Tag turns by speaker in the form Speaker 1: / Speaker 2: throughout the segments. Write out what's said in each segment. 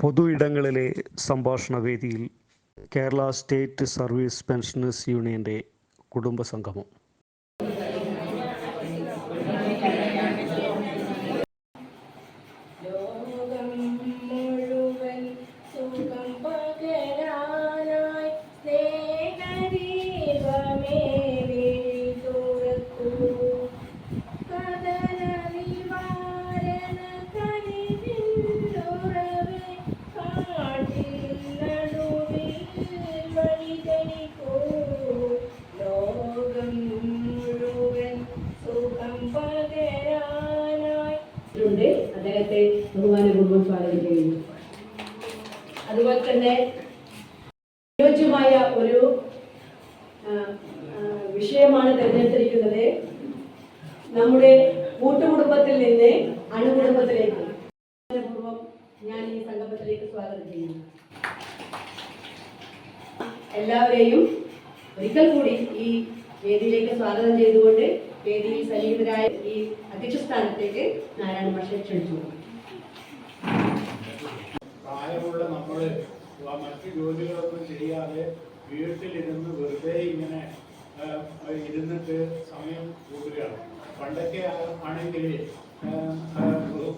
Speaker 1: പൊതു ഇടങ്ങളിലെ സംഭാഷണവേദിയിൽ Kerala state service pensioners യൂണിയൻ്റെ കുടുംബസംഗമം.
Speaker 2: അദ്ദേഹത്തെ ബഹുമാനപൂർവ്വം സ്വാഗതം ചെയ്യുന്നു. അതുപോലെ തന്നെ അനുയോജ്യമായ ഒരു വിഷയമാണ് തിരഞ്ഞെടുത്തിരിക്കുന്നത്. നമ്മുടെ കൂട്ടുകുടുംബത്തിൽ നിന്ന് അണുകുടുംബത്തിലേക്ക് ബഹുമാനപൂർവ്വം ഞാൻ ഈ സംഗമത്തിലേക്ക് സ്വാഗതം ചെയ്യുന്നു. എല്ലാവരെയും ഒരിക്കൽ കൂടി ഈ വേദിയിലേക്ക് സ്വാഗതം ചെയ്തുകൊണ്ട് വേദിയിൽ സന്നിഹിതരായ ഈ അധ്യക്ഷ സ്ഥാനത്തേക്ക് നാരായണ മാഷെ ക്ഷണിച്ചു.
Speaker 3: പ്രായമുള്ള നമ്മൾ മറ്റു ജോലികളൊന്നും ചെയ്യാതെ വീട്ടിലിരുന്ന് വെറുതെ ഇങ്ങനെ ഇരുന്നിട്ട് സമയം കൂടുകയാണ്. പണ്ടൊക്കെ ആണെങ്കിൽ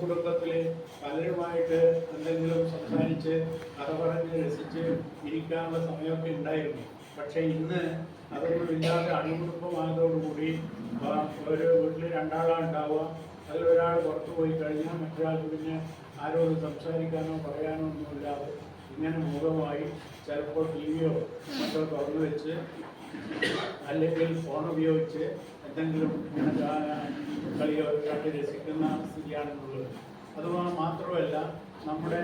Speaker 3: കുടുംബത്തിൽ പലരുമായിട്ട് എന്തെങ്കിലും സംസാരിച്ച് കഥ പറഞ്ഞ് രസിച്ച് ഇരിക്കാനുള്ള സമയമൊക്കെ ഉണ്ടായിരുന്നു. പക്ഷെ ഇന്ന് അതൊന്നും ഇല്ലാതെ അണുകുടുംബമായതോടുകൂടി ഒരു വീട്ടിൽ രണ്ടാളാണ് ഉണ്ടാവുക. അതിലൊരാൾ പുറത്തു പോയി കഴിഞ്ഞാൽ മറ്റൊരാൾക്ക് പിന്നെ ആരോട് സംസാരിക്കാനോ പറയാനോ ഒന്നുമില്ലാതെ ഇങ്ങനെ മുഖമായി ചിലപ്പോൾ ടി വിയോ മറ്റോ തുറന്നു വെച്ച് അല്ലെങ്കിൽ ഫോൺ ഉപയോഗിച്ച് എന്തെങ്കിലും കളിയോ കണ്ട് രസിക്കുന്ന സ്ഥിതിയാണെന്നുള്ളത്. അതുമാത്രമല്ല, നമ്മുടെ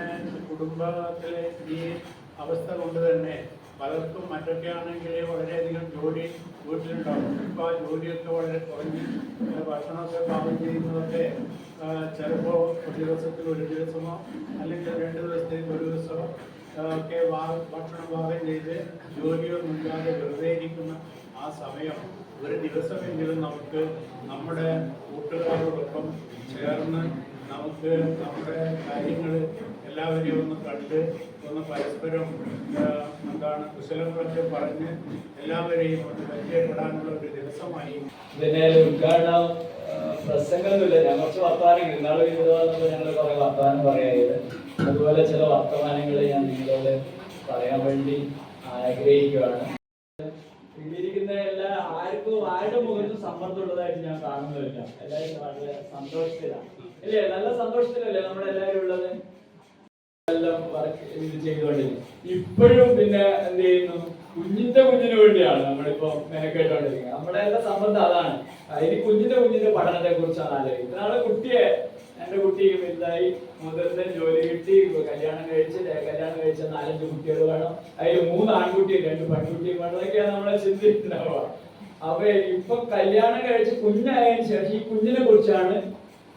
Speaker 3: കുടുംബത്തിലെ ഈ അവസ്ഥ കൊണ്ട് തന്നെ പലർക്കും മറ്റൊക്കെ ആണെങ്കിൽ വളരെയധികം ജോലി വീട്ടിലുണ്ടാവും. ഇപ്പോൾ ആ ജോലിയൊക്കെ വളരെ കുറഞ്ഞ് ഭക്ഷണമൊക്കെ പാകം ചെയ്യുന്നതൊക്കെ ചിലപ്പോൾ ഒരു ദിവസത്തിൽ ഒരു ദിവസമോ അല്ലെങ്കിൽ 2 ദിവസത്തേക്ക് ഒരു ദിവസമോ ഒക്കെ ഭക്ഷണം പാകം ചെയ്ത് ജോലിയൊന്നുമില്ലാതെ വെറുതെ ഇരിക്കുന്ന ആ സമയം ഒരു ദിവസമെങ്കിലും നമുക്ക് നമ്മുടെ കൂട്ടുകാരോടൊപ്പം ചേർന്ന് നമുക്ക് നമ്മുടെ കാര്യങ്ങൾ എല്ലാവരെയും ഒന്ന് കണ്ട് ഒന്ന് പരസ്പരം കുശലങ്ങളൊക്കെ പറഞ്ഞ് എല്ലാവരെയും ഒന്ന് പരിചയപ്പെടാനുള്ള ഒരു ദിവസമായി.
Speaker 4: പിന്നെ ഉദ്ഘാടന പ്രസംഗമൊന്നുമില്ല, ഞാൻ കുറച്ച് വർത്തമാനങ്ങൾ ഇന്നാൾ എഴുതുക ഞങ്ങൾ കുറെ വർത്തമാനം പറയായത്. അതുപോലെ ചില വർത്തമാനങ്ങൾ ഞാൻ നിങ്ങളോട് പറയാൻ വേണ്ടി ആഗ്രഹിക്കുകയാണ്. ഇരിക്കുന്ന എല്ലാ ആരുടെ മുഖത്തും സമ്മർദ്ദമുള്ളതായിട്ട് ഞാൻ കാണുന്നില്ല. എല്ലാവരും വളരെ സന്തോഷത്തിലാണ് അല്ലേ? നല്ല സന്തോഷത്തിലല്ലേ നമ്മളെല്ലാവരും ഉള്ളത്? എല്ലാം ഇത് ചെയ്തുകൊണ്ടിരിക്കും. ഇപ്പോഴും പിന്നെ എന്ത് ചെയ്യുന്നു, കുഞ്ഞിന് വേണ്ടിയാണ് നമ്മളിപ്പോ മെനക്കെട്ടുകൊണ്ടിരിക്കുന്നത്. നമ്മുടെ എല്ലാ സമ്മർദ്ദം അതാണ്. ഇനി കുഞ്ഞിന്റെ പഠനത്തെ കുറിച്ചാണ് ആലോചിക്കുന്നത്. ഇത്രനാള് എന്റെ കുട്ടി വലുതായി, മുതിർന്ന ജോലി കിട്ടി, കല്യാണം കഴിച്ച് 4-5 കുട്ടികൾ വേണം, അതിൽ 3 ആൺകുട്ടിയും 2 പെൺകുട്ടിയും വേണം. അതൊക്കെയാണ് നമ്മളെ ചിന്തിക്കുന്നുണ്ടാവുക. അപ്പൊ ഇപ്പൊ കല്യാണം കഴിച്ച് കുഞ്ഞായതിനു ശേഷം ഈ കുഞ്ഞിനെ കുറിച്ചാണ്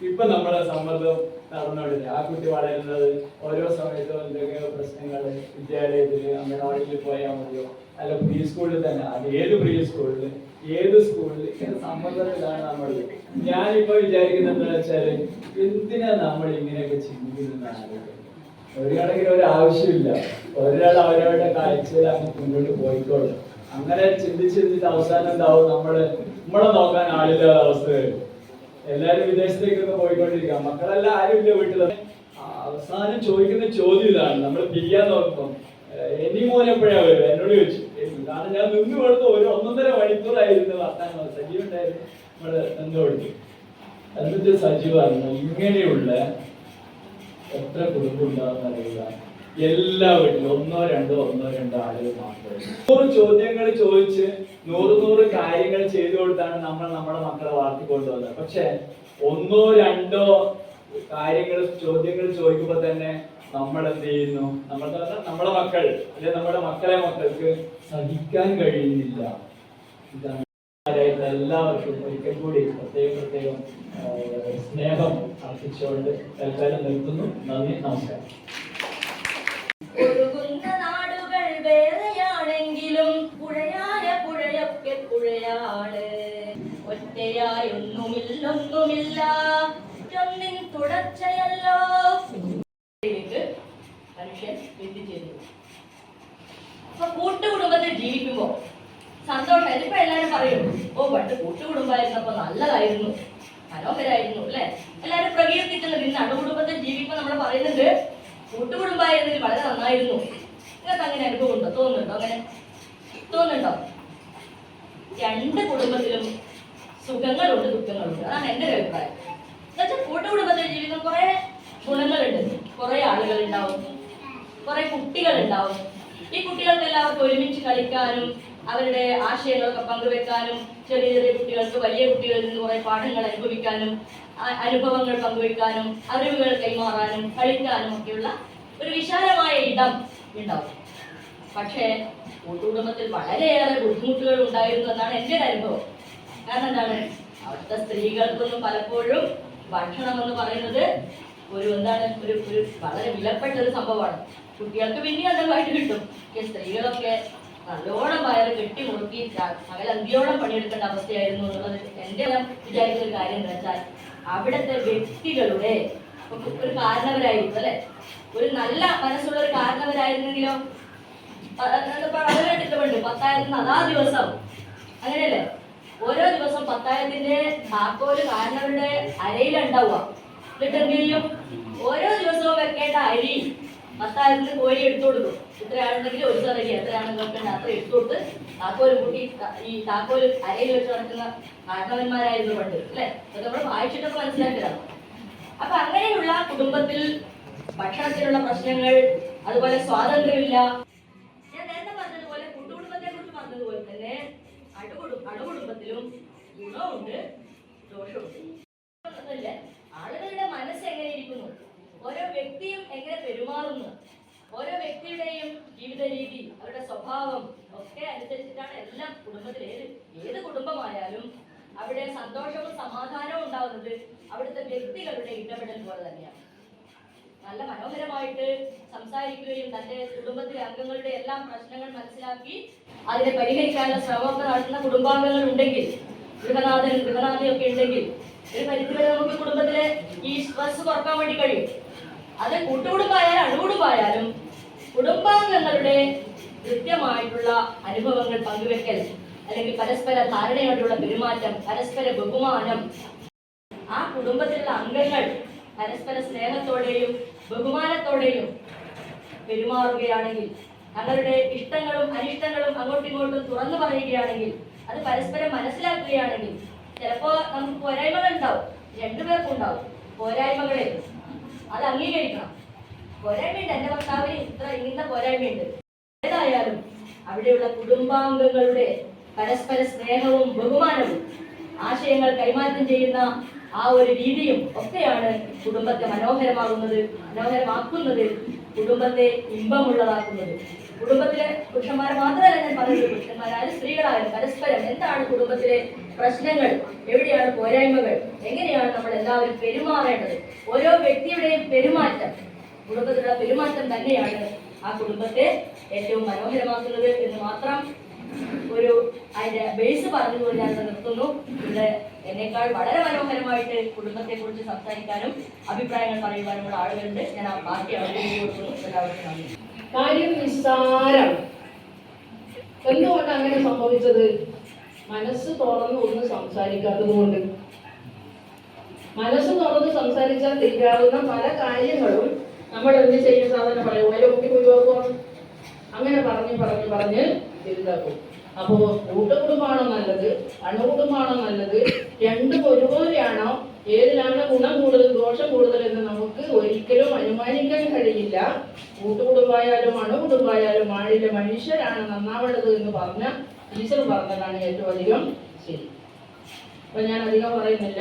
Speaker 4: ഇപ്പൊ നമ്മുടെ സമ്മർദ്ദം നടന്നുകൊണ്ടിരിക്കുന്നത്. ആ കുട്ടി വളരുന്നത് ഓരോ സമയത്തും എന്തൊക്കെയോ പ്രശ്നങ്ങൾ, വിദ്യാലയത്തിൽ അംഗനവാടിയിൽ പോയാൽ മതിയോ, അല്ല പ്രീ സ്കൂളിൽ തന്നെ, അത് ഏത് പ്രീ സ്കൂളിൽ ഏത് സ്കൂളിൽ ഇങ്ങനെ സമ്മർദ്ദത്തിലാണ് നമ്മൾ. ഞാനിപ്പോ വിചാരിക്കുന്നത് എന്താ വെച്ചാല്, എന്തിനാ നമ്മൾ ഇങ്ങനെയൊക്കെ ചിന്തിക്കുന്നതാണ്? ഒരു കണക്കിന് ഒരു ആവശ്യമില്ല. ഒരാൾ അവരവരുടെ കാഴ്ചയിൽ അങ്ങ് മുന്നോട്ട് പോയിക്കോളും. അങ്ങനെ ചിന്തിച്ചിട്ട് അവസാനം എന്താവും, നമ്മളെ നോക്കാൻ ആളില്ലാത്ത അവസ്ഥ വരും. എല്ലാരും വിദേശത്തേക്കൊക്കെ പോയിക്കൊണ്ടിരിക്കാം, മക്കളെല്ലാം ആരും ഇല്ല വീട്ടിൽ. അവസാനം ചോദിക്കുന്ന ചോദ്യം ഇതാണ്, നമ്മൾ പിരിയാൻ നോക്കുമ്പോ ഇനി മോനെപ്പോഴാ വരും എന്നോട് ചോദിച്ചു. കാരണം ഞാൻ നിന്ന് കൊടുത്ത് 1-1.5 മണിക്കൂറായിരുന്നു വർത്താനം. സജീവ് ഉണ്ടായിരുന്നു, നമ്മള് നിന്ന് കൊടുത്തു. എന്നിട്ട് സജീവ് പറഞ്ഞു, ഇങ്ങനെയുള്ള എത്ര കുടുംബം ഉണ്ടാവുന്ന അറിയുക, എല്ലാ വീട്ടിലും 1-2 ആളുകൾ മാത്രമേ. 100 ചോദ്യങ്ങൾ ചോദിച്ച് 100 കാര്യങ്ങൾ ചെയ്തു കൊടുത്താണ് നമ്മൾ നമ്മുടെ മക്കളെ വളർത്തിക്കൊണ്ടുവന്നത്. പക്ഷെ 1-2 ചോദ്യങ്ങൾ ചോദിക്കുമ്പോ തന്നെ നമ്മൾ എന്ത് ചെയ്യുന്നു, നമ്മുടെ മക്കൾ അല്ലെങ്കിൽ നമ്മുടെ മക്കൾക്ക് സഹിക്കാൻ കഴിയുന്നില്ല. ഇതാണ് എല്ലാവർക്കും ഒരിക്കൽ കൂടി പ്രത്യേകം സ്നേഹം അർപ്പിച്ചുകൊണ്ട് തൽക്കാലം നിർത്തുന്നു. നന്ദി, നമസ്കാരം.
Speaker 5: ഒഴുകുന്ന നാടുകൾ വേറെയാണെങ്കിലും പുഴയൊക്കെ പുഴയാണ്. ഒറ്റയായൊന്നുമില്ല, ഒന്നിൻ തുടർച്ചയല്ലോ. പണ്ട് കൂട്ടുകുടുംബമായിരുന്നപ്പോ നല്ലതായിരുന്നു, മനോഹരായിരുന്നു അല്ലെ? എല്ലാരും പ്രകീർത്തിക്കുന്നത്. ഇന്ന് അണുകുടുംബത്തിൽ ജീവിക്കുമ്പോൾ നമ്മൾ പറയുന്നുണ്ട് കൂട്ടുകുടുംബമായിരുന്നെങ്കിൽ വളരെ നന്നായിരുന്നു. നിങ്ങൾക്ക് അങ്ങനെ അനുഭവം ഉണ്ടോ? തോന്നുന്നുണ്ടോ? അങ്ങനെ തോന്നുന്നുണ്ടോ? രണ്ട് കുടുംബത്തിലും സുഖങ്ങളുണ്ട്, ദുഃഖങ്ങളുണ്ട്. അതാണ് എൻ്റെ ഒരു അഭിപ്രായം. എന്നുവെച്ചാൽ കൂട്ടുകുടുംബത്തിൽ ജീവിക്കുന്ന കുറെ ഗുണങ്ങളുണ്ട്. കുറെ ആളുകൾ ഉണ്ടാവും, കുറെ കുട്ടികൾ ഉണ്ടാവും. ഈ കുട്ടികൾക്ക് എല്ലാവർക്കും ഒരുമിച്ച് കളിക്കാനും അവരുടെ ആശയങ്ങളൊക്കെ പങ്കുവെക്കാനും, ചെറിയ ചെറിയ കുട്ടികൾക്ക് വലിയ കുട്ടികളിൽ നിന്ന് കുറെ പാഠങ്ങൾ അനുഭവിക്കാനും, അനുഭവങ്ങൾ പങ്കുവെക്കാനും, അറിവുകൾ കൈമാറാനും, കളിക്കാനും ഒക്കെയുള്ള ഒരു വിശാലമായ ഇടം ഉണ്ടാവും. പക്ഷേ കൂട്ടുകുടുംബത്തിൽ വളരെയേറെ ബുദ്ധിമുട്ടുകൾ ഉണ്ടായിരുന്നു എന്നാണ് എൻ്റെ ഒരു അനുഭവം. കാരണം എന്താണ്, അവിടുത്തെ സ്ത്രീകൾക്കൊന്നും പലപ്പോഴും ഭക്ഷണം എന്ന് പറയുന്നത് ഒരു വളരെ വിലപ്പെട്ട ഒരു സംഭവമാണ്. കുട്ടികൾക്ക് പിന്നെ അതമായിട്ട് കിട്ടും. സ്ത്രീകളൊക്കെ നല്ലോണം വയറ് കെട്ടി മുറുക്കി പകലന്തിയോളം പണിയെടുക്കേണ്ട അവസ്ഥയായിരുന്നു എന്നുള്ളത് എൻ്റെ വിചാരിക്കുന്ന ഒരു കാര്യം എന്ന് വെച്ചാൽ, അവിടുത്തെ വ്യക്തികളുടെ ഒരു കാരണവരായിരുന്നു അല്ലെ, ഒരു നല്ല മനസ്സുള്ള ഒരു കാരണവരായിരുന്നെങ്കിലോ. കേട്ടിട്ടുണ്ട് പത്തായത്തിന് അതാ ദിവസം, അങ്ങനെയല്ലേ? ഓരോ ദിവസം പത്തായത്തിന്റെ താക്കോല് കാരണവരുടെ അരയിലുണ്ടാവുക. എന്നിട്ട് എന്ത് ചെയ്യും? ഓരോ ദിവസവും വെക്കേണ്ട അരി പത്തായത്തിന് കോരി എടുത്തു കൊടുക്കും. ഇത്രയാണെന്നുണ്ടെങ്കിൽ ഒരു തറയ്ക്ക് എത്രയാണെന്ന് വെക്കേണ്ട അത്ര എടുത്തു കൊടുത്ത് താക്കോല് കൂട്ടി ഈ താക്കോല് അരയിൽ വെച്ച് നടക്കുന്ന കാരണവന്മാരായിരുന്നു പണ്ട് അല്ലെ? അത് നമ്മൾ വായിച്ചിട്ടൊക്കെ മനസ്സിലാക്കിയതാണ്. അപ്പൊ അങ്ങനെയുള്ള കുടുംബത്തിൽ ഭക്ഷണത്തിലുള്ള പ്രശ്നങ്ങൾ, അതുപോലെ സ്വാതന്ത്ര്യമില്ല. ഞാൻ നേരത്തെ പറഞ്ഞതുപോലെ കൂട്ടുകുടുംബത്തെ കുറിച്ച് പറഞ്ഞതുപോലെ തന്നെ അണുകുടുംബത്തിലും ഗുണമുണ്ട്, ദോഷമുണ്ട്. ആളുകളുടെ മനസ്സ് എങ്ങനെ ഇരിക്കുന്നു, ഓരോ വ്യക്തിയും എങ്ങനെ പെരുമാറുന്നു, ഓരോ വ്യക്തിയുടെയും ജീവിത രീതി, അവരുടെ സ്വഭാവം ഒക്കെ അനുസരിച്ചിട്ടാണ് എല്ലാം കുടുംബത്തിൽ ഏത് കുടുംബമായാലും അവിടെ സന്തോഷവും സമാധാനവും ഉണ്ടാവുന്നത് അവിടുത്തെ വ്യക്തികളുടെ ഇടപെടൽ പോലെ തന്നെയാണ്. നല്ല മനോഹരമായിട്ട് സംസാരിക്കുകയും തന്റെ കുടുംബത്തിലെ അംഗങ്ങളുടെ എല്ലാം പ്രശ്നങ്ങൾ മനസ്സിലാക്കി അതിനെ പരിഹരിക്കാനുള്ള ശ്രമമൊക്കെ നടത്തുന്ന കുടുംബാംഗങ്ങൾ ഉണ്ടെങ്കിൽ, ഗൃഹനാഥിയൊക്കെ ഉണ്ടെങ്കിൽ ഒരു പരിധിവരെ നമുക്ക് കുടുംബത്തിലെ ഈ സ്ട്രെസ് കുറക്കാൻ വേണ്ടി കഴിയും. അത് കൂട്ടുകുടുംബമായാലും അണുകുടുംബമായാലും കുടുംബാംഗങ്ങളുടെ കൃത്യമായിട്ടുള്ള അനുഭവങ്ങൾ പങ്കുവെക്കൽ, അല്ലെങ്കിൽ പരസ്പര ധാരണയോടുള്ള പെരുമാറ്റം, പരസ്പര ബഹുമാനം, ആ കുടുംബത്തിലുള്ള അംഗങ്ങൾ പരസ്പര സ്നേഹത്തോടെയും ബഹുമാനത്തോടെയും പെരുമാറുകയാണെങ്കിൽ, തങ്ങളുടെ ഇഷ്ടങ്ങളും അനിഷ്ടങ്ങളും അങ്ങോട്ടും ഇങ്ങോട്ടും തുറന്നു പറയുകയാണെങ്കിൽ, അത് പരസ്പരം മനസ്സിലാക്കുകയാണെങ്കിൽ, ചിലപ്പോ നമുക്ക് പോരായ്മകൾ ഉണ്ടാവും, രണ്ടുപേർക്കും ഉണ്ടാവും പോരായ്മകളെ. അത് അംഗീകരിക്കണം. പോരായ്മയുണ്ട്, എന്റെ ഭർത്താവിന് ഇന്ന പോരായ്മയുണ്ട്. ഏതായാലും അവിടെയുള്ള കുടുംബാംഗങ്ങളുടെ പരസ്പര സ്നേഹവും ബഹുമാനവും ആശയങ്ങൾ കൈമാറ്റം ചെയ്യുന്ന ആ ഒരു രീതിയും ഒക്കെയാണ് കുടുംബത്തെ മനോഹരമാക്കുന്നത്, കുടുംബത്തെ ഇമ്പമുള്ളതാക്കുന്നത്. കുടുംബത്തിലെ പുരുഷന്മാരെ മാത്രമല്ല ഞാൻ പറയുന്നത്, പുരുഷന്മാരായാലും സ്ത്രീകളായാലും പരസ്പരം എന്താണ് കുടുംബത്തിലെ പ്രശ്നങ്ങൾ, എവിടെയാണ് പോരായ്മകൾ, എങ്ങനെയാണ് നമ്മൾ എല്ലാവരും പെരുമാറേണ്ടത്, ഓരോ വ്യക്തിയുടെയും പെരുമാറ്റം, കുടുംബത്തിലുള്ള പെരുമാറ്റം തന്നെയാണ് ആ കുടുംബത്തെ ഏറ്റവും മനോഹരമാക്കുന്നത് എന്ന് മാത്രം ഒരു അതിന്റെ ബേസ് പറഞ്ഞുകൊണ്ട് ഞാൻ നിർത്തുന്നു. ഇവിടെ എന്നേക്കാൾ വളരെ മനോഹരമായിട്ട് കുടുംബത്തെ കുറിച്ച് സംസാരിക്കാനും അഭിപ്രായങ്ങൾ പറയുവാനുമുള്ള ആളുകളുണ്ട്. ഞാൻ ആ ബാക്കി അവർക്ക് കൊടുക്കുന്നു. എല്ലാവർക്കും നന്ദി.
Speaker 2: കാര്യം നിസ്സാരം. എന്തുകൊണ്ട് അങ്ങനെ സംഭവിച്ചത്? മനസ്സ് തുറന്ന് ഒന്ന് സംസാരിക്കാത്തത് കൊണ്ട്. മനസ്സ് തുറന്ന് സംസാരിച്ചാൽ തീരാവുന്ന പല കാര്യങ്ങളും നമ്മൾ എന്ത് ചെയ്യും? സാധാരണ പറയും ഓരോ കുട്ടി പോയിപ്പോകും, അങ്ങനെ പറഞ്ഞ് തിരുതാക്കും. അപ്പോ കൂട്ടുകുടുംബമാണോ നല്ലത്, അണുകുടുംബമാണോ നല്ലത്, രണ്ടും ഒരുപോലെയാണോ, ഏതിലാണ് ഗുണം കൂടുതൽ ദോഷം കൂടുതൽ എന്ന് നമുക്ക് ഒരിക്കലും അനുമാനിക്കാൻ കഴിയില്ല. കൂട്ടുകുടുംബമായാലും അണുകുടുംബമായാലും ആളിലെ മനുഷ്യരാണ് നന്നാവേണ്ടത് എന്ന് പറഞ്ഞ ടീച്ചർ പറഞ്ഞതാണ് ഏറ്റവും അധികം ശരി. അപ്പൊ ഞാൻ അധികം പറയുന്നില്ല.